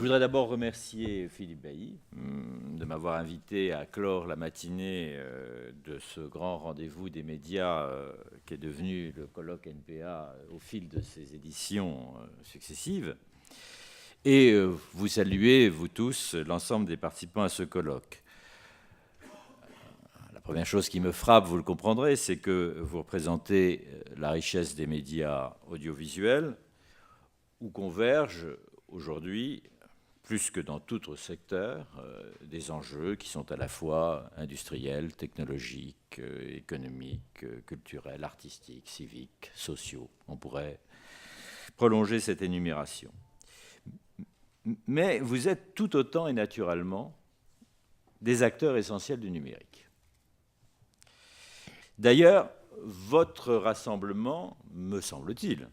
voudrais d'abord remercier Philippe Bailly de m'avoir invité à clore la matinée de ce grand rendez-vous des médias qui est devenu le colloque NPA au fil de ses éditions successives. Et vous saluez, vous tous, l'ensemble des participants à ce colloque. La première chose qui me frappe, vous le comprendrez, c'est que vous représentez la richesse des médias audiovisuels où convergent aujourd'hui, plus que dans tout autre secteur, des enjeux qui sont à la fois industriels, technologiques, économiques, culturels, artistiques, civiques, sociaux. On pourrait prolonger cette énumération. Mais vous êtes tout autant et naturellement des acteurs essentiels du numérique. D'ailleurs, votre rassemblement, me semble-t-il,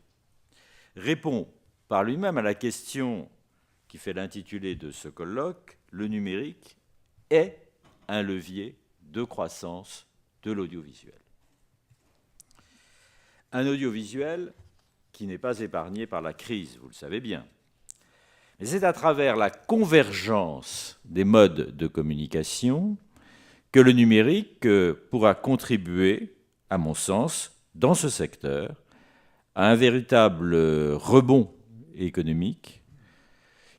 répond par lui-même à la question qui fait l'intitulé de ce colloque, le numérique est un levier de croissance de l'audiovisuel. Un audiovisuel qui n'est pas épargné par la crise, vous le savez bien. Mais c'est à travers la convergence des modes de communication que le numérique pourra contribuer, à mon sens, dans ce secteur, à un véritable rebond économique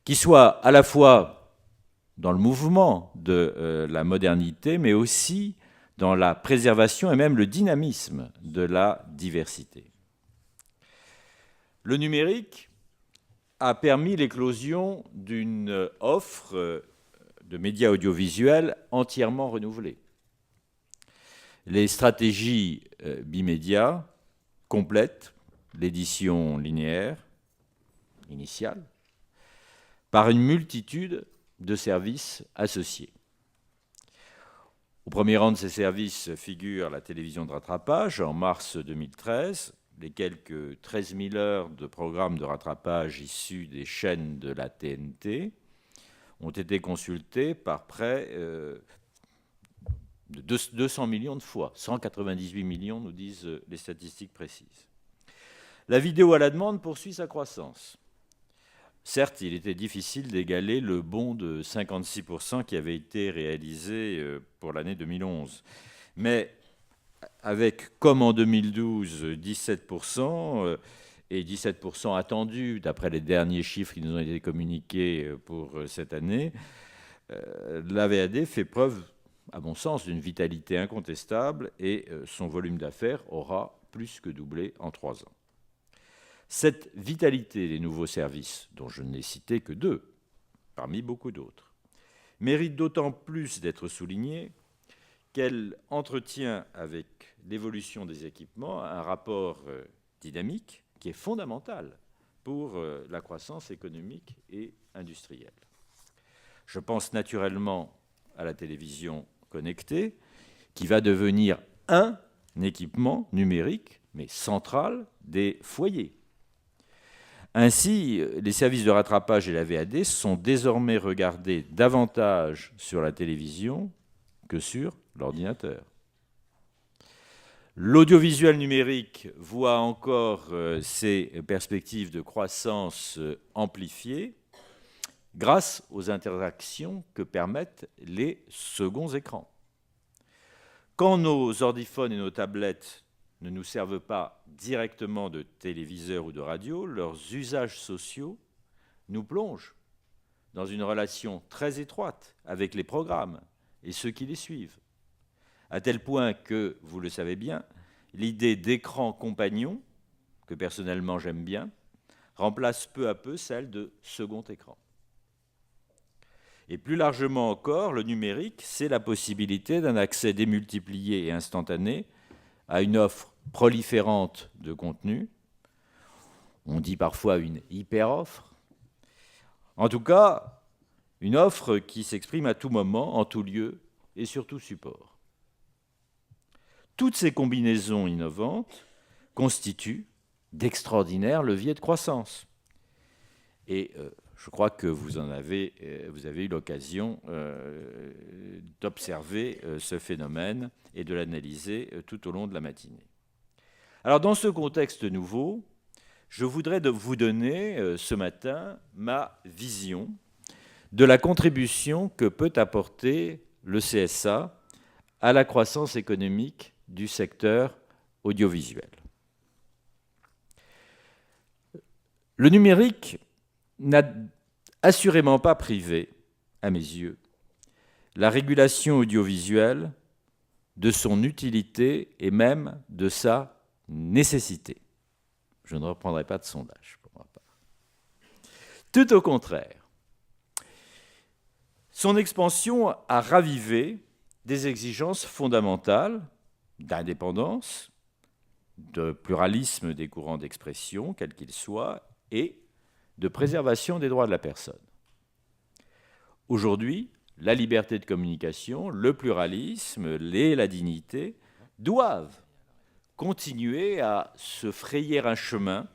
qui soit à la fois dans le mouvement de la modernité, mais aussi dans la préservation et même le dynamisme de la diversité. Le numérique a permis l'éclosion d'une offre de médias audiovisuels entièrement renouvelée. Les stratégies bimédia complètent l'édition linéaire initiale par une multitude de services associés. Au premier rang de ces services figure la télévision de rattrapage en mars 2013. Les quelques 13 000 heures de programmes de rattrapage issus des chaînes de la TNT ont été consultées par près de 200 millions de fois. 198 millions, nous disent les statistiques précises. La vidéo à la demande poursuit sa croissance. Certes, il était difficile d'égaler le bond de 56% qui avait été réalisé pour l'année 2011. Mais avec, comme en 2012, 17%, et 17% attendus, d'après les derniers chiffres qui nous ont été communiqués pour cette année, la VAD fait preuve, à mon sens, d'une vitalité incontestable et son volume d'affaires aura plus que doublé en 3 ans. Cette vitalité des nouveaux services, dont je n'ai cité que 2, parmi beaucoup d'autres, mérite d'autant plus d'être soulignée qu'elle entretient avec l'évolution des équipements un rapport dynamique qui est fondamental pour la croissance économique et industrielle. Je pense naturellement à la télévision connectée, qui va devenir un équipement numérique, mais central, des foyers. Ainsi, les services de rattrapage et la VAD sont désormais regardés davantage sur la télévision que sur l'ordinateur. L'audiovisuel numérique voit encore ses perspectives de croissance amplifiées grâce aux interactions que permettent les seconds écrans. Quand nos ordiphones et nos tablettes ne nous servent pas directement de téléviseur ou de radio, leurs usages sociaux nous plongent dans une relation très étroite avec les programmes et ceux qui les suivent. À tel point que, vous le savez bien, l'idée d'écran compagnon, que personnellement j'aime bien, remplace peu à peu celle de second écran. Et plus largement encore, le numérique, c'est la possibilité d'un accès démultiplié et instantané à une offre proliférante de contenu. On dit parfois une hyper-offre. En tout cas, une offre qui s'exprime à tout moment, en tout lieu et sur tout support. Toutes ces combinaisons innovantes constituent d'extraordinaires leviers de croissance. Et je crois que vous avez eu l'occasion d'observer ce phénomène et de l'analyser tout au long de la matinée. Alors, dans ce contexte nouveau, je voudrais vous donner ce matin ma vision de la contribution que peut apporter le CSA à la croissance économique du secteur audiovisuel. Le numérique n'a assurément pas privé, à mes yeux, la régulation audiovisuelle de son utilité et même de sa nécessité. Je ne reprendrai pas de sondage pour ma part. Tout au contraire, son expansion a ravivé des exigences fondamentales d'indépendance, de pluralisme des courants d'expression, quels qu'ils soient, et de préservation des droits de la personne. Aujourd'hui, la liberté de communication, le pluralisme et la dignité doivent continuer à se frayer un chemin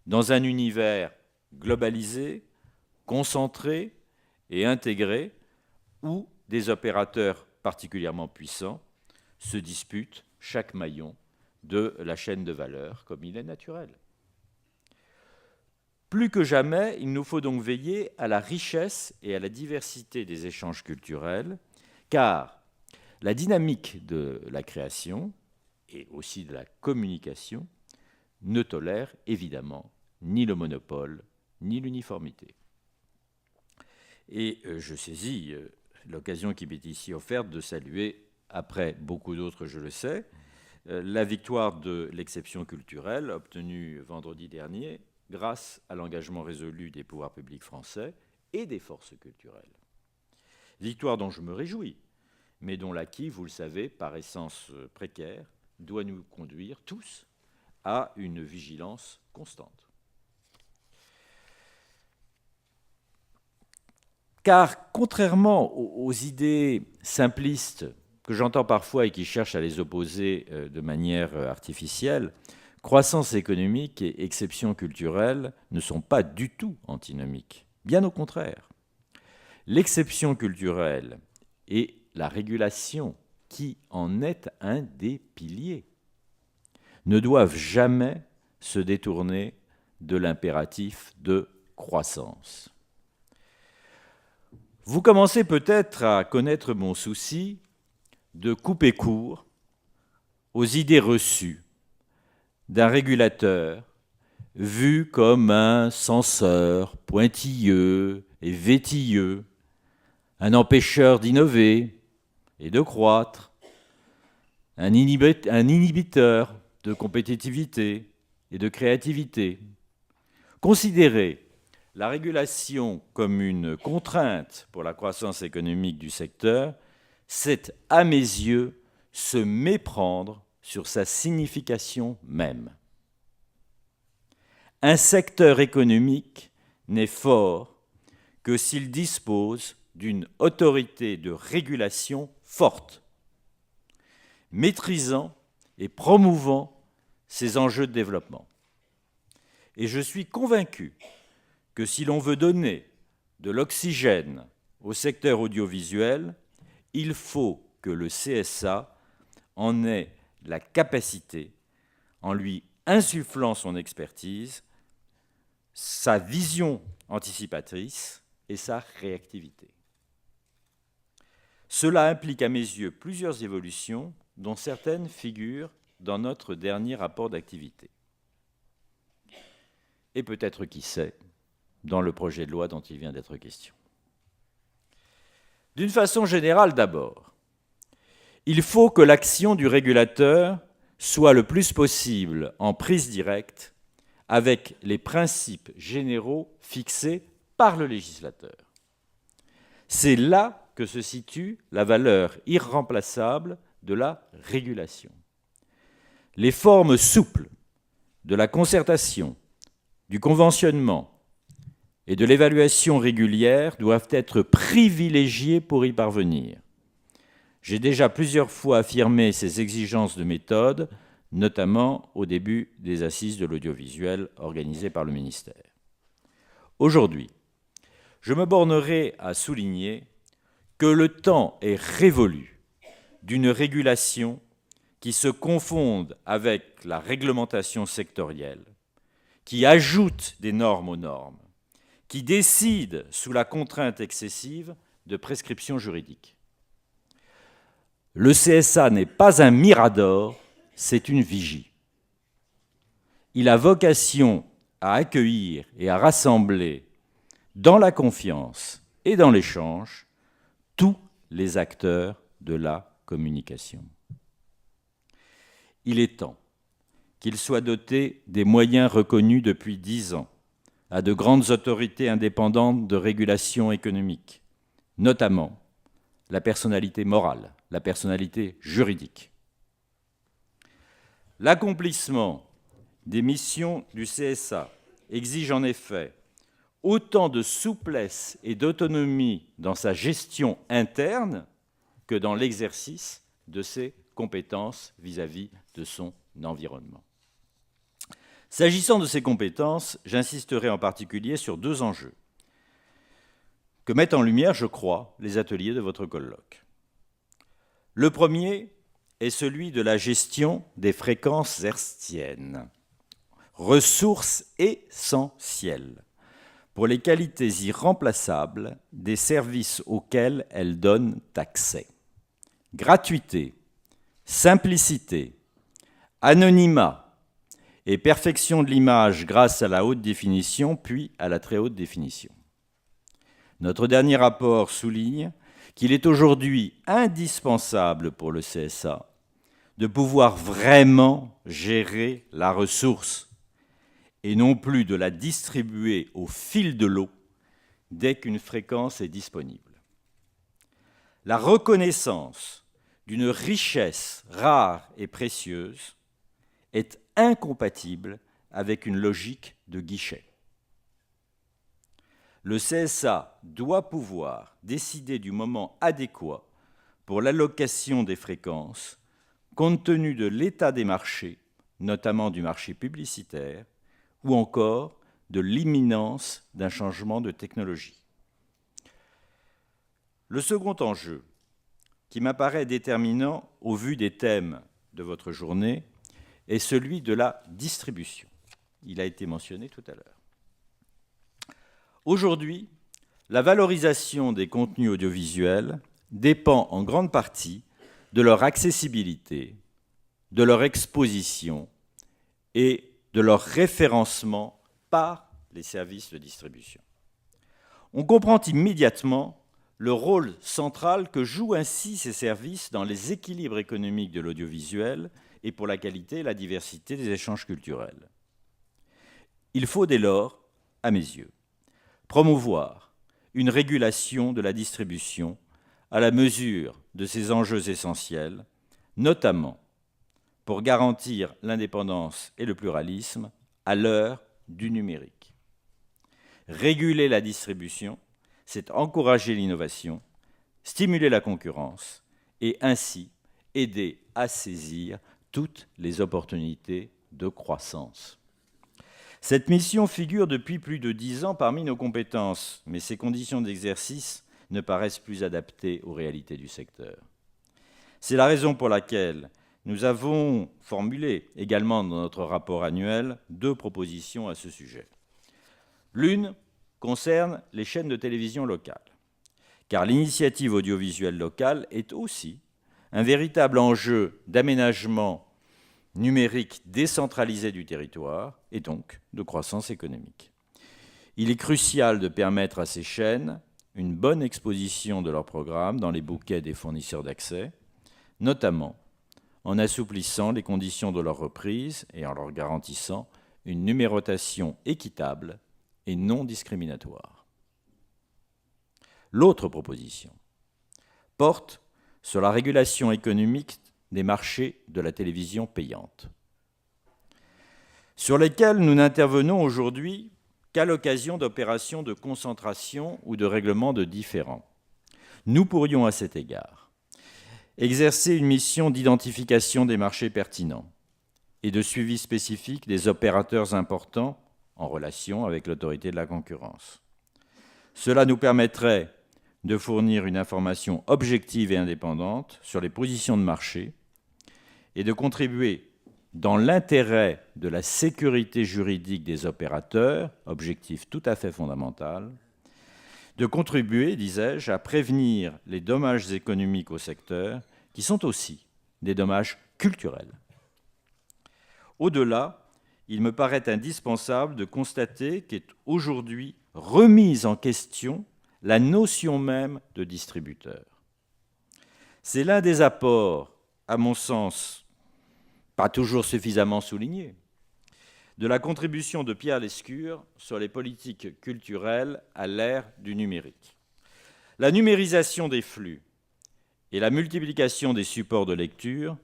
dans un univers globalisé, concentré et intégré, où des opérateurs particulièrement puissants se disputent chaque maillon de la chaîne de valeur, comme il est naturel. Plus que jamais, il nous faut donc veiller à la richesse et à la diversité des échanges culturels, car la dynamique de la création et aussi de la communication ne tolère évidemment ni le monopole, ni l'uniformité. Et je saisis l'occasion qui m'est ici offerte de saluer, après beaucoup d'autres, je le sais, la victoire de l'exception culturelle obtenue vendredi dernier grâce à l'engagement résolu des pouvoirs publics français et des forces culturelles. Victoire dont je me réjouis, mais dont l'acquis, vous le savez, par essence précaire, doit nous conduire tous à une vigilance constante. Car contrairement aux idées simplistes que j'entends parfois et qui cherchent à les opposer de manière artificielle, croissance économique et exception culturelle ne sont pas du tout antinomiques. Bien au contraire. L'exception culturelle et la régulation, qui en est un des piliers, ne doivent jamais se détourner de l'impératif de croissance. Vous commencez peut-être à connaître mon souci de couper court aux idées reçues d'un régulateur vu comme un censeur pointilleux et vétilleux, un empêcheur d'innover et de croître, un inhibiteur de compétitivité et de créativité. Considérer la régulation comme une contrainte pour la croissance économique du secteur, c'est, à mes yeux, se méprendre sur sa signification même. Un secteur économique n'est fort que s'il dispose d'une autorité de régulation forte, maîtrisant et promouvant ses enjeux de développement. Et je suis convaincu que si l'on veut donner de l'oxygène au secteur audiovisuel, il faut que le CSA en ait la capacité, en lui insufflant son expertise, sa vision anticipatrice et sa réactivité. Cela implique à mes yeux plusieurs évolutions, dont certaines figurent dans notre dernier rapport d'activité. Et peut-être, qui sait, dans le projet de loi dont il vient d'être question. D'une façon générale d'abord, il faut que l'action du régulateur soit le plus possible en prise directe avec les principes généraux fixés par le législateur. C'est là que se situe la valeur irremplaçable de la régulation. Les formes souples de la concertation, du conventionnement et de l'évaluation régulière doivent être privilégiées pour y parvenir. J'ai déjà plusieurs fois affirmé ces exigences de méthode, notamment au début des assises de l'audiovisuel organisées par le ministère. Aujourd'hui, je me bornerai à souligner que le temps est révolu d'une régulation qui se confonde avec la réglementation sectorielle, qui ajoute des normes aux normes, qui décide sous la contrainte excessive de prescriptions juridiques. Le CSA n'est pas un mirador, c'est une vigie. Il a vocation à accueillir et à rassembler dans la confiance et dans l'échange tous les acteurs de la communication. Il est temps qu'il soit doté des moyens reconnus depuis 10 ans à de grandes autorités indépendantes de régulation économique, notamment la personnalité morale, la personnalité juridique. L'accomplissement des missions du CSA exige en effet autant de souplesse et d'autonomie dans sa gestion interne que dans l'exercice de ses compétences vis-à-vis de son environnement. S'agissant de ces compétences, j'insisterai en particulier sur 2 enjeux que mettent en lumière, je crois, les ateliers de votre colloque. Le premier est celui de la gestion des fréquences hertziennes, ressource essentielle pour les qualités irremplaçables des services auxquels elles donnent accès. Gratuité, simplicité, anonymat et perfection de l'image grâce à la haute définition, puis à la très haute définition. Notre dernier rapport souligne qu'il est aujourd'hui indispensable pour le CSA de pouvoir vraiment gérer la ressource et non plus de la distribuer au fil de l'eau dès qu'une fréquence est disponible. La reconnaissance d'une richesse rare et précieuse est incompatible avec une logique de guichet. Le CSA doit pouvoir décider du moment adéquat pour l'allocation des fréquences, compte tenu de l'état des marchés, notamment du marché publicitaire, ou encore de l'imminence d'un changement de technologie. Le second enjeu, qui m'apparaît déterminant au vu des thèmes de votre journée, est celui de la distribution. Il a été mentionné tout à l'heure. Aujourd'hui, la valorisation des contenus audiovisuels dépend en grande partie de leur accessibilité, de leur exposition et de leur référencement par les services de distribution. On comprend immédiatement le rôle central que jouent ainsi ces services dans les équilibres économiques de l'audiovisuel et pour la qualité et la diversité des échanges culturels. Il faut dès lors, à mes yeux, promouvoir une régulation de la distribution à la mesure de ces enjeux essentiels, notamment pour garantir l'indépendance et le pluralisme à l'heure du numérique. Réguler la distribution, c'est encourager l'innovation, stimuler la concurrence et ainsi aider à saisir toutes les opportunités de croissance. Cette mission figure depuis plus de 10 ans parmi nos compétences, mais ses conditions d'exercice ne paraissent plus adaptées aux réalités du secteur. C'est la raison pour laquelle nous avons formulé également dans notre rapport annuel 2 propositions à ce sujet. L'une concerne les chaînes de télévision locales, car l'initiative audiovisuelle locale est aussi un véritable enjeu d'aménagement numérique décentralisé du territoire et donc de croissance économique. Il est crucial de permettre à ces chaînes une bonne exposition de leurs programmes dans les bouquets des fournisseurs d'accès, notamment en assouplissant les conditions de leur reprise et en leur garantissant une numérotation équitable et non discriminatoire. L'autre proposition porte sur la régulation économique des marchés de la télévision payante, sur lesquels nous n'intervenons aujourd'hui qu'à l'occasion d'opérations de concentration ou de règlement de différends. Nous pourrions à cet égard exercer une mission d'identification des marchés pertinents et de suivi spécifique des opérateurs importants en relation avec l'autorité de la concurrence. Cela nous permettrait de fournir une information objective et indépendante sur les positions de marché et de contribuer dans l'intérêt de la sécurité juridique des opérateurs, objectif tout à fait fondamental, de contribuer, disais-je, à prévenir les dommages économiques au secteur, qui sont aussi des dommages culturels. Au-delà, il me paraît indispensable de constater qu'est aujourd'hui remise en question la notion même de distributeur. C'est l'un des apports, à mon sens, pas toujours suffisamment souligné, de la contribution de Pierre Lescure sur les politiques culturelles à l'ère du numérique. La numérisation des flux et la multiplication des supports de lecture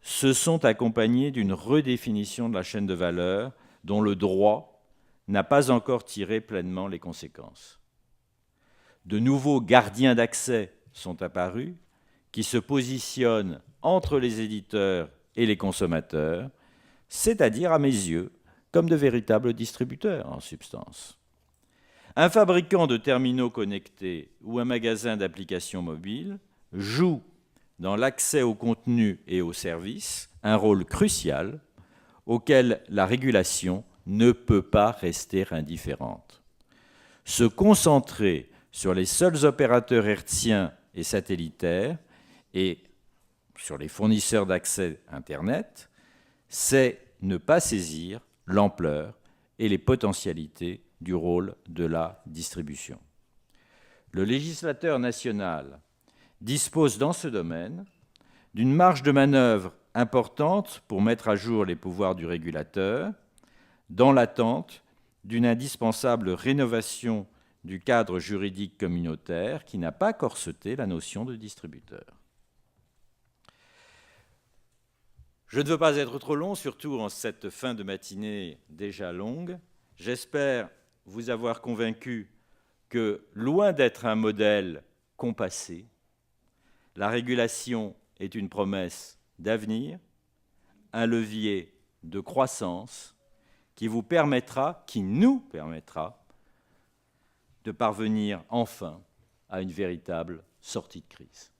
se sont accompagnés d'une redéfinition de la chaîne de valeur dont le droit n'a pas encore tiré pleinement les conséquences. De nouveaux gardiens d'accès sont apparus qui se positionnent entre les éditeurs et les consommateurs, c'est-à-dire, à mes yeux, comme de véritables distributeurs, en substance. Un fabricant de terminaux connectés ou un magasin d'applications mobiles joue, dans l'accès au contenu et aux services, un rôle crucial auquel la régulation ne peut pas rester indifférente. Se concentrer sur les seuls opérateurs hertziens et satellitaires et sur les fournisseurs d'accès Internet, c'est ne pas saisir l'ampleur et les potentialités du rôle de la distribution. Le législateur national dispose dans ce domaine d'une marge de manœuvre importante pour mettre à jour les pouvoirs du régulateur, dans l'attente d'une indispensable rénovation du cadre juridique communautaire qui n'a pas corseté la notion de distributeur. Je ne veux pas être trop long, surtout en cette fin de matinée déjà longue. J'espère vous avoir convaincu que, loin d'être un modèle compassé, la régulation est une promesse d'avenir, un levier de croissance qui vous permettra, qui nous permettra, de parvenir enfin à une véritable sortie de crise.